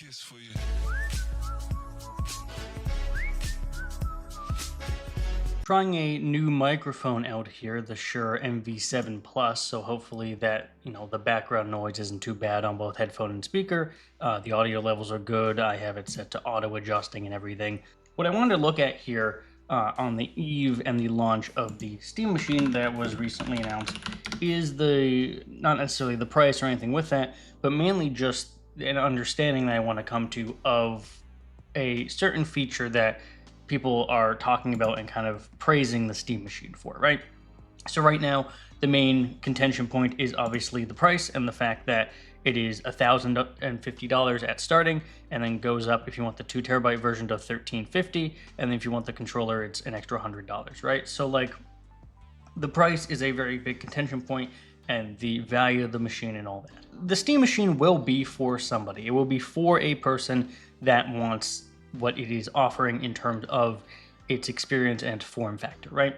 kiss for you. Trying a new microphone out here, the Shure MV7 Plus, so hopefully that, the background noise isn't too bad on both headphone and speaker. The audio levels are good. I have it set to auto adjusting and everything. What I wanted to look at here on the eve and the launch of the Steam Machine that was recently announced is not necessarily the price or anything with that, but mainly just an understanding that I want to come to of a certain feature that people are talking about and kind of praising the Steam Machine for, right? So right now, the main contention point is obviously the price and the fact that it is $1,050 at starting, and then goes up if you want the 2 terabyte version to $1,350, and then if you want the controller, it's an extra $100, right? So like, the price is a very big contention point, and the value of the machine and all that. The Steam Machine will be for somebody. It will be for a person that wants what it is offering in terms of its experience and form factor, right?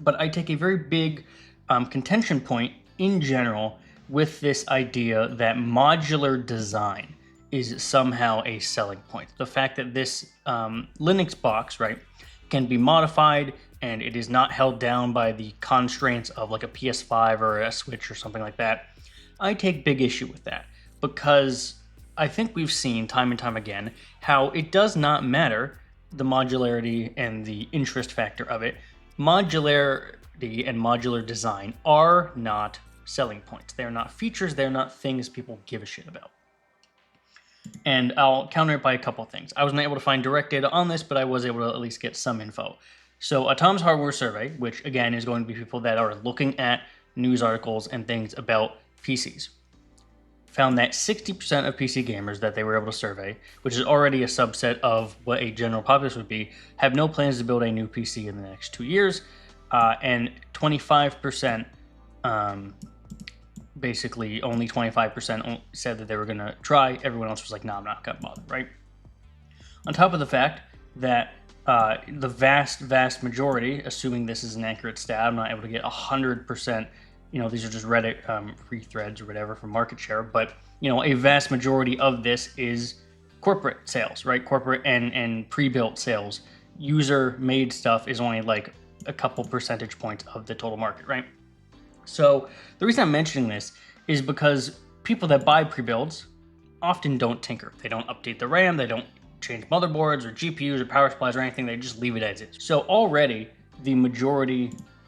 But I take a very big contention point in general with this idea that modular design is somehow a selling point. The fact that this Linux box, right, can be modified and it is not held down by the constraints of like a PS5 or a Switch or something like that. I take big issue with that because I think we've seen time and time again how it does not matter the modularity and the interest factor of it. Modularity and modular design are not selling points. They're not features. They're not things people give a shit about. And I'll counter it by a couple things. I wasn't able to find direct data on this, but I was able to at least get some info. So a Tom's Hardware survey, which again is going to be people that are looking at news articles and things about PCs, found that 60% of PC gamers that they were able to survey, which is already a subset of what a general populace would be, have no plans to build a new PC in the next 2 years. And 25%, basically only 25% said that they were going to try. Everyone else was like, no, I'm not going to bother, right? On top of the fact that the vast majority, assuming this is an accurate stat, I'm not able to get 100%, these are just Reddit rethreads or whatever for market share, but, a vast majority of this is corporate sales, right? Corporate and pre-built sales. User-made stuff is only like a couple percentage points of the total market, right? So the reason I'm mentioning this is because people that buy pre-builds often don't tinker. They don't update the RAM, they don't change motherboards or GPUs or power supplies or anything, they just leave it as is. So already the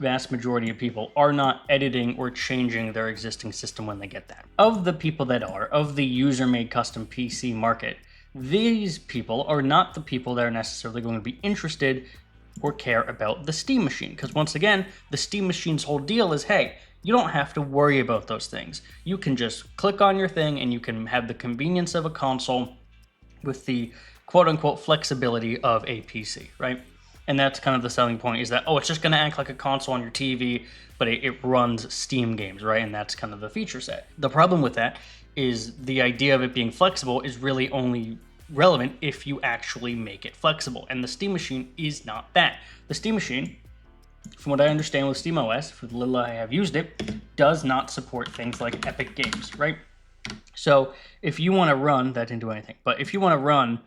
vast majority of people are not editing or changing their existing system when they get that. Of the people that are, of the user-made custom PC market, these people are not the people that are necessarily going to be interested or care about the Steam Machine. Because once again, the Steam Machine's whole deal is, hey, you don't have to worry about those things. You can just click on your thing and you can have the convenience of a console with the quote-unquote flexibility of a PC, right? And that's kind of the selling point, is that, oh, it's just going to act like a console on your TV, but it runs Steam games, right? And that's kind of the feature set. The problem with that is the idea of it being flexible is really only relevant if you actually make it flexible. And the Steam Machine is not that. The Steam Machine, from what I understand with SteamOS, for the little I have used it, does not support things like Epic Games, right? So if you want to run, that didn't do anything, but if you want to run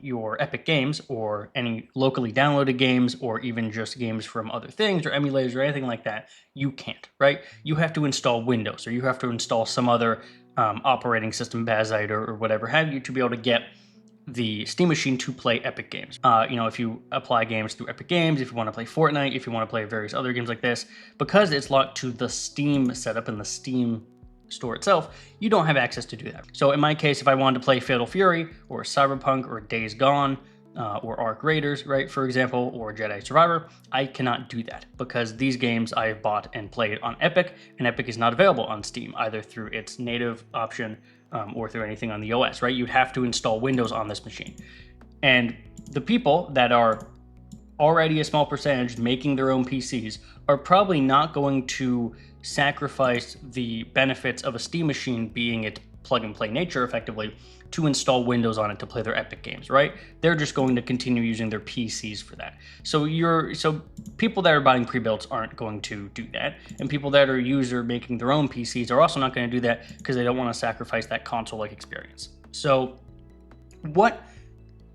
your Epic Games or any locally downloaded games or even just games from other things or emulators or anything like that, you can't, right? You have to install Windows or you have to install some other operating system, Bazite or whatever have you, to be able to get the Steam Machine to play Epic Games. If you apply games through Epic Games, if you want to play Fortnite, if you want to play various other games like this, because it's locked to the Steam setup and the Steam store itself, you don't have access to do that. So in my case, if I wanted to play Fatal Fury or Cyberpunk or Days Gone or Arc Raiders, right, for example, or Jedi Survivor, I cannot do that because these games I have bought and played on Epic, and Epic is not available on Steam, either through its native option or through anything on the OS, right? You'd have to install Windows on this machine. And the people that are already a small percentage making their own PCs are probably not going to sacrifice the benefits of a Steam Machine being its plug-and-play nature, effectively, to install Windows on it to play their Epic games, right? They're just going to continue using their PCs for that. So people that are buying pre-builts aren't going to do that, and people that are making their own PCs are also not going to do that because they don't want to sacrifice that console-like experience. So what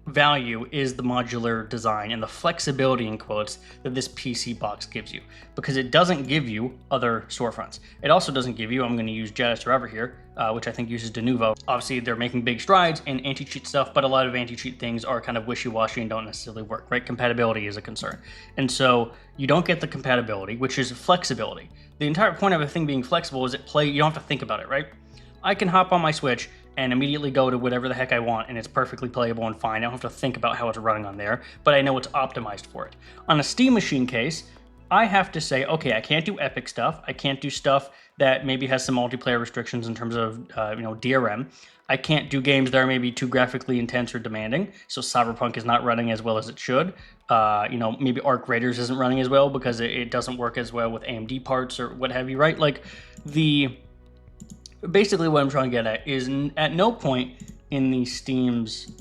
value is the modular design and the flexibility, in quotes, that this PC box gives you? Because it doesn't give you other storefronts. It also doesn't give you, I'm going to use Jadis Forever here, which I think uses Denuvo. Obviously, they're making big strides in anti-cheat stuff, but a lot of anti-cheat things are kind of wishy-washy and don't necessarily work, right? Compatibility is a concern. And so you don't get the compatibility, which is flexibility. The entire point of a thing being flexible is you don't have to think about it, right? I can hop on my Switch and immediately go to whatever the heck I want, and it's perfectly playable and fine. I don't have to think about how it's running on there, but I know it's optimized for it. On a Steam Machine case, I have to say, okay, I can't do epic stuff. I can't do stuff that maybe has some multiplayer restrictions in terms of, DRM. I can't do games that are maybe too graphically intense or demanding. So Cyberpunk is not running as well as it should. Maybe Arc Raiders isn't running as well because it doesn't work as well with AMD parts or what have you, right? Basically, what I'm trying to get at is at no point in the Steam's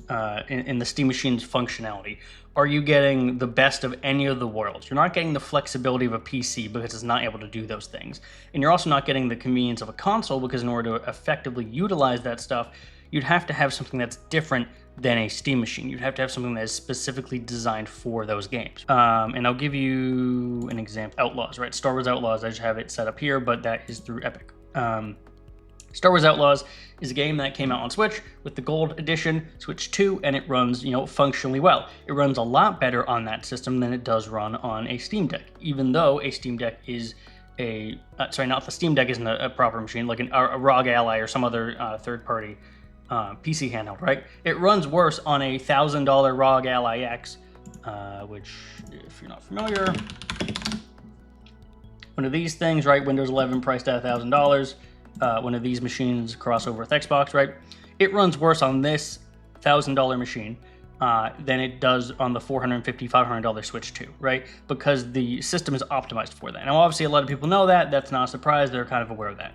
in the Steam Machine's functionality are you getting the best of any of the worlds. You're not getting the flexibility of a PC because it's not able to do those things, and you're also not getting the convenience of a console because in order to effectively utilize that stuff, you'd have to have something that's different than a Steam Machine. You'd have to have something that is specifically designed for those games. And I'll give you an example. Outlaws, right? Star Wars Outlaws. I just have it set up here, but that is through Epic. Star Wars Outlaws is a game that came out on Switch with the Gold Edition, Switch 2, and it runs, functionally well. It runs a lot better on that system than it does run on a Steam Deck, even though a Steam Deck is not the Steam Deck isn't a proper machine, like a ROG Ally or some other third-party PC handheld, right? It runs worse on a $1,000 ROG Ally X, which, if you're not familiar, one of these things, right? Windows 11 priced at $1,000. One of these machines crossover with Xbox, right? It runs worse on this $1,000 machine than it does on the $450, $500 Switch 2, right? Because the system is optimized for that. Now, obviously, a lot of people know that. That's not a surprise. They're kind of aware of that.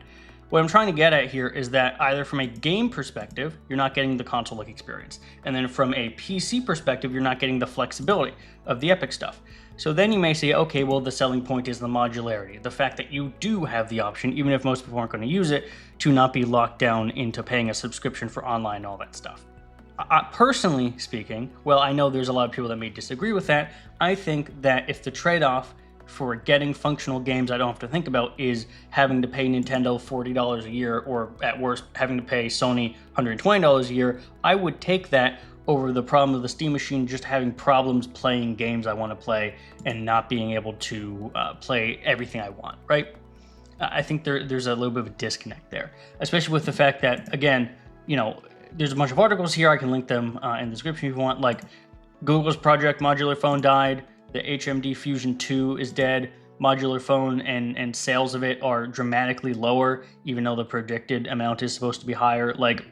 What I'm trying to get at here is that either from a game perspective, you're not getting the console-like experience. And then from a PC perspective, you're not getting the flexibility of the Epic stuff. So then you may say, okay, well, the selling point is the modularity, the fact that you do have the option, even if most people aren't going to use it, to not be locked down into paying a subscription for online and all that stuff. Personally speaking, well, I know there's a lot of people that may disagree with that. I think that if the trade-off for getting functional games I don't have to think about is having to pay Nintendo $40 a year, or at worst, having to pay Sony $120 a year, I would take that over the problem of the Steam Machine just having problems playing games I want to play and not being able to play everything I want, right? I think there's a little bit of a disconnect there, especially with the fact that, again, there's a bunch of articles here. I can link them in the description if you want. Like, Google's Project Modular Phone died. The HMD Fusion 2 is dead. Modular phone and sales of it are dramatically lower, even though the predicted amount is supposed to be higher. Like,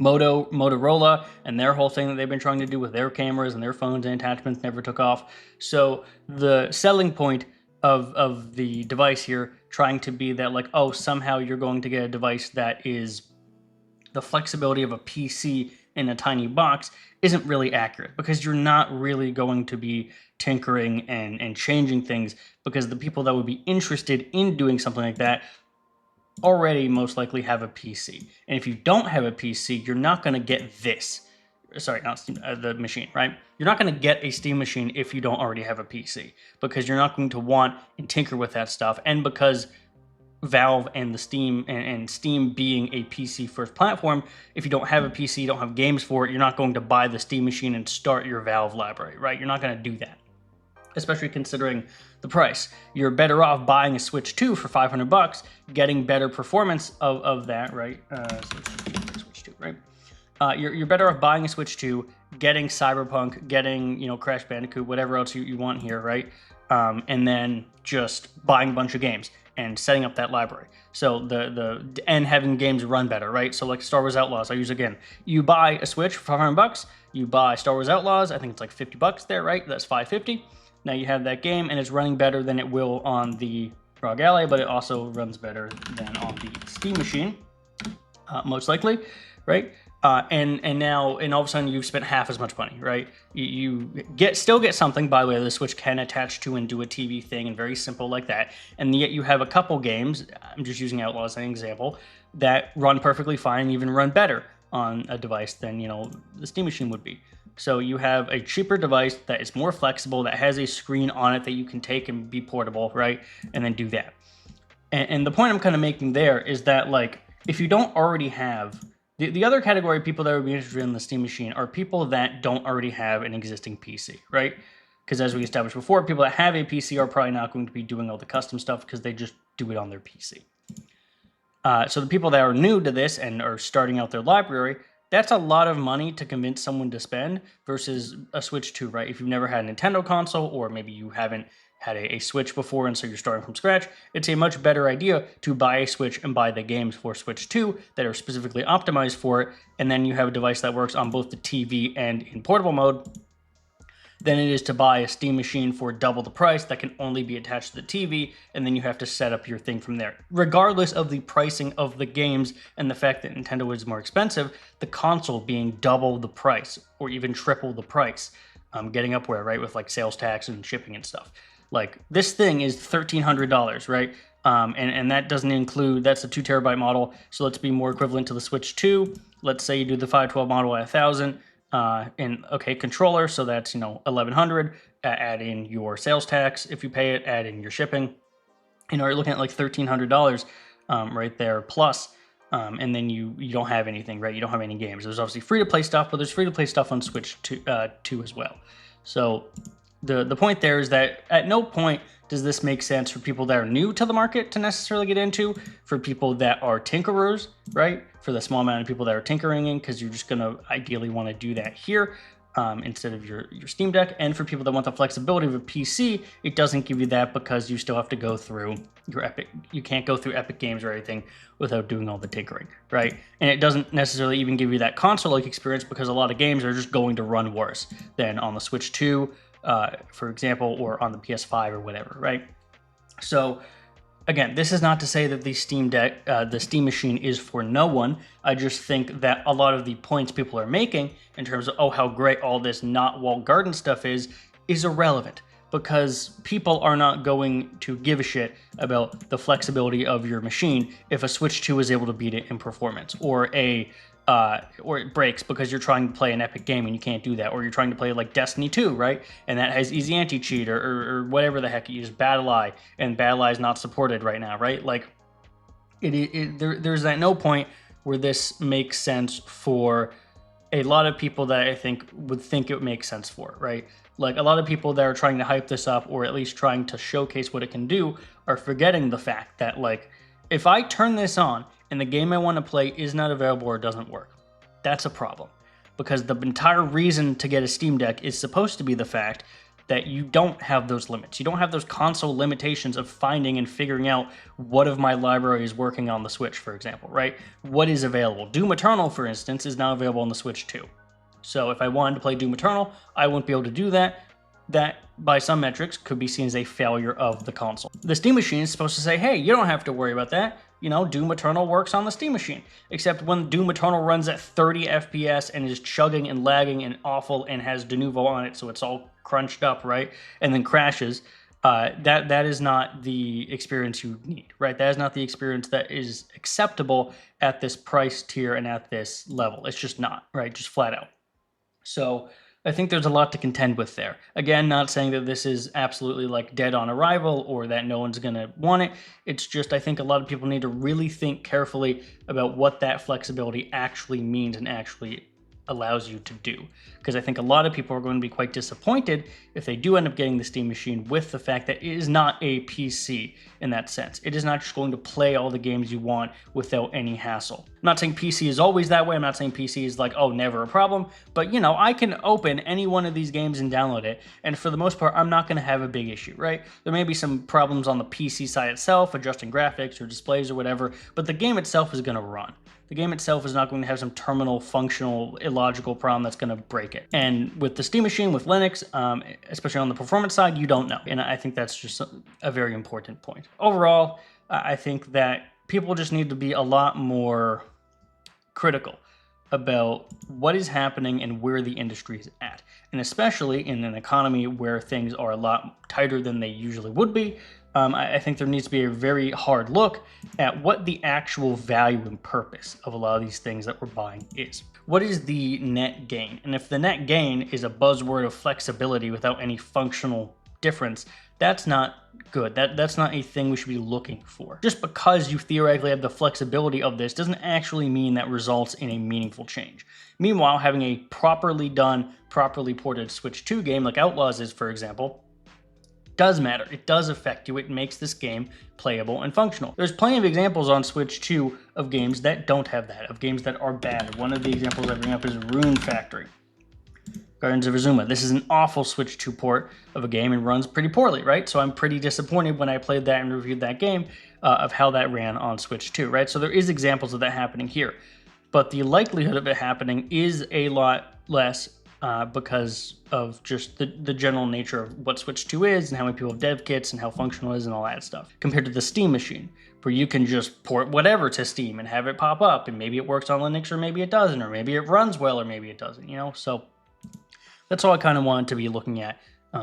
Motorola and their whole thing that they've been trying to do with their cameras and their phones and attachments never took off. So the selling point of the device here trying to be that, like, oh, somehow you're going to get a device that is the flexibility of a PC in a tiny box isn't really accurate, because you're not really going to be tinkering and changing things, because the people that would be interested in doing something like that already most likely have a PC. And if you don't have a PC, you're not going to get this. Sorry, not Steam, the machine, right? You're not going to get a Steam Machine if you don't already have a PC, because you're not going to want and tinker with that stuff. And because Valve and the Steam and Steam being a PC first platform, if you don't have a PC, you don't have games for it, you're not going to buy the Steam Machine and start your Valve library, right? You're not going to do that, especially considering the price. You're better off buying a Switch 2 for $500, getting better performance of that, right? Switch 2, right? You're better off buying a Switch 2, getting Cyberpunk, getting, Crash Bandicoot, whatever else you want here, right? And then just buying a bunch of games and setting up that library. So and having games run better, right? So like Star Wars Outlaws, I use again. You buy a Switch for $500, you buy Star Wars Outlaws, I think it's like $50 there, right? That's $550. Now you have that game and it's running better than it will on the ROG Ally, but it also runs better than on the Steam Machine, most likely, right? And all of a sudden you've spent half as much money, right? You still get something. By the way, the Switch can attach to and do a TV thing, and very simple like that. And yet you have a couple games, I'm just using Outlaws as an example, that run perfectly fine and even run better on a device than, the Steam Machine would be. So you have a cheaper device that is more flexible, that has a screen on it that you can take and be portable, right? And then do that. And the point I'm kind of making there is that, like, if you don't already have the other category of people that would be interested in the Steam Machine are people that don't already have an existing PC, right? Because as we established before, people that have a PC are probably not going to be doing all the custom stuff because they just do it on their PC. So the people that are new to this and are starting out their library, that's a lot of money to convince someone to spend versus a Switch 2, right? If you've never had a Nintendo console, or maybe you haven't had a Switch before and so you're starting from scratch, it's a much better idea to buy a Switch and buy the games for Switch 2 that are specifically optimized for it, and then you have a device that works on both the TV and in portable mode, than it is to buy a Steam Machine for double the price that can only be attached to the TV, and then you have to set up your thing from there. Regardless of the pricing of the games and the fact that Nintendo is more expensive, the console being double the price or even triple the price, getting up where, right, with like sales tax and shipping and stuff. Like, this thing is $1,300, right? And that doesn't include, that's a 2 terabyte model, so let's be more equivalent to the Switch 2. Let's say you do the 512 model at $1,000. Controller, so that's, $1,100. Add in your sales tax if you pay it, add in your shipping. You're looking at like $1,300 right there plus. And then you don't have anything, right? You don't have any games. There's obviously free-to-play stuff, but there's free-to-play stuff on Switch 2 as well. So the point there is that at no point does this make sense for people that are new to the market to necessarily get into, for people that are tinkerers, right? For the small amount of people that are tinkering in, because you're just going to ideally want to do that here instead of your Steam Deck. And for people that want the flexibility of a PC, it doesn't give you that because you still have to go through your Epic. You can't go through Epic Games or anything without doing all the tinkering, right? And it doesn't necessarily even give you that console-like experience because a lot of games are just going to run worse than on the Switch 2, for example, or on the PS5 or whatever, right? So again, this is not to say that the Steam Deck, the Steam Machine is for no one. I just think that a lot of the points people are making in terms of, oh, how great all this not walled garden stuff is irrelevant, because people are not going to give a shit about the flexibility of your machine if a Switch 2 is able to beat it in performance, or it breaks because you're trying to play an Epic game and you can't do that, or you're trying to play like Destiny 2, right? And that has easy anti-cheat or whatever the heck you use, Battle Eye, and Battle Eye is not supported right now, right? Like, there's at no point where this makes sense for a lot of people that I think would think it would make sense for, right? Like, a lot of people that are trying to hype this up, or at least trying to showcase what it can do, are forgetting the fact that, like, if I turn this on and the game I want to play is not available or doesn't work, that's a problem. Because the entire reason to get a Steam Deck is supposed to be the fact that you don't have those limits. You don't have those console limitations of finding and figuring out what of my library is working on the Switch, for example, right? What is available? Doom Eternal, for instance, is now available on the Switch too. So if I wanted to play Doom Eternal, I wouldn't be able to do that. That, by some metrics, could be seen as a failure of the console. The Steam Machine is supposed to say, hey, you don't have to worry about that. Doom Eternal works on the Steam Machine. Except when Doom Eternal runs at 30 FPS and is chugging and lagging and awful and has de novo on it, so it's all crunched up, right? And then crashes, that is not the experience you need, right? That is not the experience that is acceptable at this price tier and at this level. It's just not, right? Just flat out. So I think there's a lot to contend with there. Again, not saying that this is absolutely like dead on arrival or that no one's going to want it. It's just I think a lot of people need to really think carefully about what that flexibility actually means and actually allows you to do. Because I think a lot of people are going to be quite disappointed if they do end up getting the Steam Machine with the fact that it is not a PC in that sense. It is not just going to play all the games you want without any hassle. I'm not saying PC is always that way. I'm not saying PC is like, oh, never a problem. But, I can open any one of these games and download it. And for the most part, I'm not going to have a big issue, right? There may be some problems on the PC side itself, adjusting graphics or displays or whatever, but the game itself is going to run. The game itself is not going to have some terminal, functional, illogical problem that's going to break it. And with the Steam Machine, with Linux, especially on the performance side, you don't know. And I think that's just a very important point. Overall, I think that people just need to be a lot more critical about what is happening and where the industry is at. And especially in an economy where things are a lot tighter than they usually would be, I think there needs to be a very hard look at what the actual value and purpose of a lot of these things that we're buying is. What is the net gain? And if the net gain is a buzzword of flexibility without any functional difference, that's not good. That's not a thing we should be looking for. Just because you theoretically have the flexibility of this doesn't actually mean that results in a meaningful change. Meanwhile, having a properly done, properly ported Switch 2 game like Outlaws is, for example, does matter. It does affect you. It makes this game playable and functional. There's plenty of examples on Switch 2 of games that don't have that, of games that are bad. One of the examples I bring up is Rune Factory. Gardens of Azuma. This is an awful Switch 2 port of a game and runs pretty poorly, right? So I'm pretty disappointed when I played that and reviewed that game of how that ran on Switch 2, right? So there is examples of that happening here. But the likelihood of it happening is a lot less because of just the general nature of what Switch 2 is and how many people have dev kits and how functional it is and all that stuff. Compared to the Steam machine, where you can just port whatever to Steam and have it pop up, and maybe it works on Linux or maybe it doesn't, or maybe it runs well or maybe it doesn't, you know? So that's all I kind of wanted to be looking at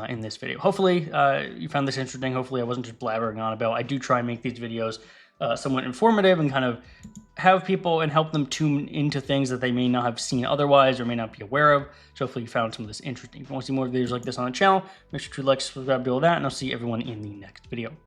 in this video. Hopefully you found this interesting. Hopefully I wasn't just blabbering on about. I do try and make these videos somewhat informative and kind of have people and help them tune into things that they may not have seen otherwise or may not be aware of. So hopefully you found some of this interesting. If you want to see more videos like this on the channel, make sure to like, subscribe, do all that, and I'll see everyone in the next video.